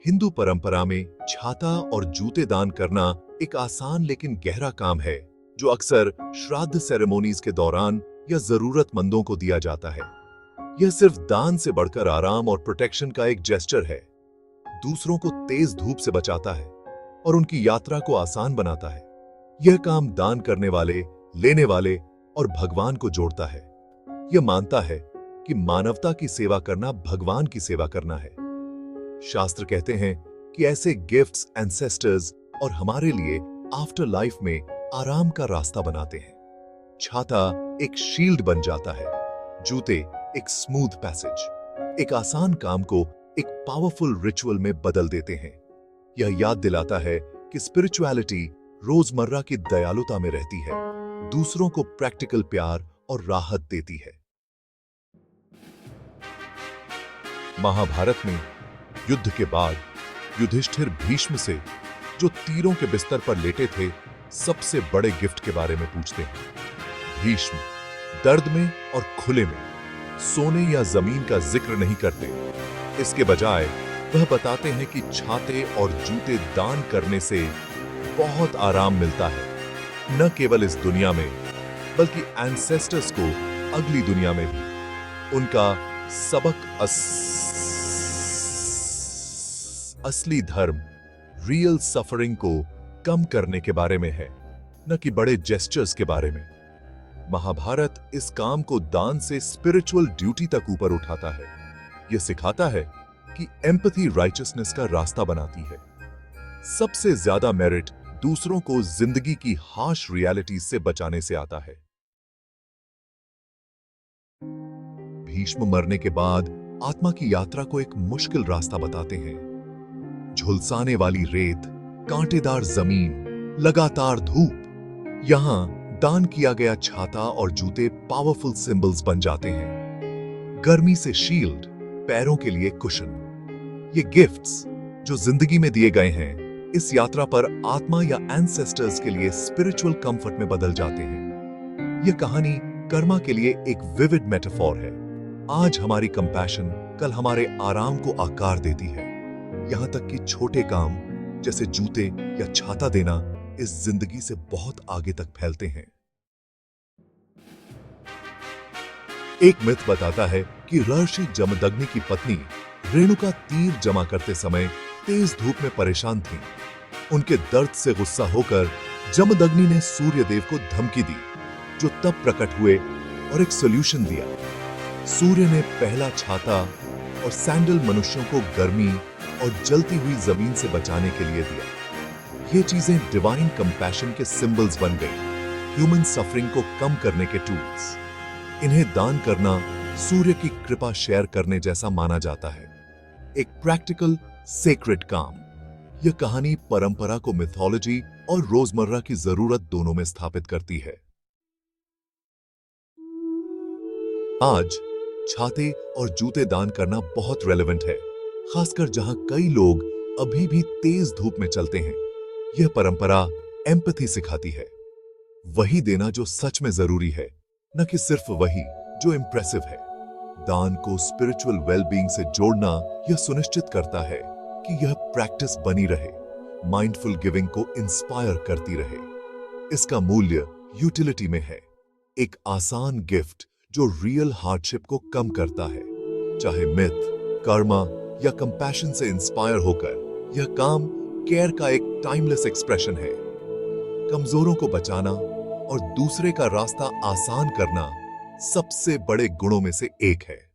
हिंदू परंपरा में छाता और जूते दान करना एक आसान लेकिन गहरा काम है जो अक्सर श्राद्ध सेरेमोनीज के दौरान या जरूरतमंदों को दिया जाता है। यह सिर्फ दान से बढ़कर आराम और प्रोटेक्शन का एक जेस्चर है। दूसरों को तेज धूप से बचाता है और उनकी यात्रा को आसान बनाता है। यह काम दान करने वाले, लेने वाले और भगवान को जोड़ता है। यह मानता है कि मानवता की सेवा करना भगवान की सेवा करना है। शास्त्र कहते हैं कि ऐसे गिफ्ट्स एंसेस्टर्स और हमारे लिए आफ्टर लाइफ में आराम का रास्ता बनाते हैं। छाता एक शील्ड बन जाता है, जूते एक स्मूथ पैसेज, एक आसान काम को एक पावरफुल रिचुअल में बदल देते हैं। यह याद दिलाता है कि स्पिरिचुअलिटी रोजमर्रा की दयालुता में रहती है, दूसरों को प्रैक्टिकल प्यार और राहत देती है। महाभारत में युद्ध के बाद युधिष्ठिर भीष्म से, जो तीरों के बिस्तर पर लेटे थे, सबसे बड़े गिफ्ट के बारे में पूछते हैं। भीष्म दर्द में और खुले में सोने या जमीन का जिक्र नहीं करते। इसके बजाय वह बताते हैं कि छाते और जूते दान करने से बहुत आराम मिलता है, न केवल इस दुनिया में बल्कि एंसेस्टर्स को अगली दुनिया में भी। उनका सबक असली धर्म रियल सफरिंग को कम करने के बारे में है, न कि बड़े जेस्चर्स के बारे में। महाभारत इस काम को दान से स्पिरिचुअल ड्यूटी तक ऊपर उठाता है। यह सिखाता है कि एम्पैथी राइचसनेस का रास्ता बनाती है। सबसे ज्यादा मेरिट दूसरों को जिंदगी की हार्श रियलिटी से बचाने से आता है। भीष्म मरने के बाद आत्मा की यात्रा को एक मुश्किल रास्ता बताते हैं। झुलसाने वाली रेत, कांटेदार जमीन, लगातार धूप। यहां दान किया गया छाता और जूते पावरफुल सिंबल्स बन जाते हैं। गर्मी से शील्ड, पैरों के लिए कुशन। ये गिफ्ट्स जो जिंदगी में दिए गए हैं, इस यात्रा पर आत्मा या एंसेस्टर्स के लिए स्पिरिचुअल कंफर्ट में बदल जाते हैं। यह कहानी कर्मा के लिए एक विविड मेटाफोर है। आज हमारी कंपैशन कल हमारे आराम को आकार देती है। यहां तक कि छोटे काम जैसे जूते या छाता देना इस जिंदगी से बहुत आगे तक फैलते हैं। एक मिथ बताता है कि ऋषि जमदग्नि की पत्नी रेणुका तीर जमा करते समय तेज धूप में परेशान थीं। उनके दर्द से गुस्सा होकर जमदग्नि ने सूर्य देव को धमकी दी, जो तब प्रकट हुए और एक सॉल्यूशन दिया। सूर्य ने पहला छाता और सैंडल मनुष्यों को गर्मी और जलती हुई जमीन से बचाने के लिए दिया। ये चीजें डिवाइन कंपैशन के सिंबल्स बन गई, ह्यूमन सफरिंग को कम करने के टूल्स। इन्हें दान करना सूर्य की कृपा शेयर करने जैसा माना जाता है, एक प्रैक्टिकल सेक्रेड काम। यह कहानी परंपरा को मिथोलॉजी और रोजमर्रा की जरूरत दोनों में स्थापित करती है। आज छाते और जूते दान करना बहुत रेलेवेंट है, खासकर जहां कई लोग अभी भी तेज धूप में चलते हैं। यह परंपरा एम्पैथी सिखाती है, वही देना जो सच में जरूरी है, न कि सिर्फ वही जो इंप्रेसिव है। दान को स्पिरिचुअल वेलबींग से जोड़ना यह सुनिश्चित करता है कि यह प्रैक्टिस बनी रहे, माइंडफुल गिविंग को इंस्पायर करती रहे। इसका मूल्य यूटिलिटी में है, एक आसान गिफ्ट जो रियल हार्डशिप को कम करता है। चाहे मिथ, कर्मा या कंपैशन से इंस्पायर होकर, यह काम केयर का एक टाइमलेस एक्सप्रेशन है। कमजोरों को बचाना और दूसरे का रास्ता आसान करना सबसे बड़े गुणों में से एक है।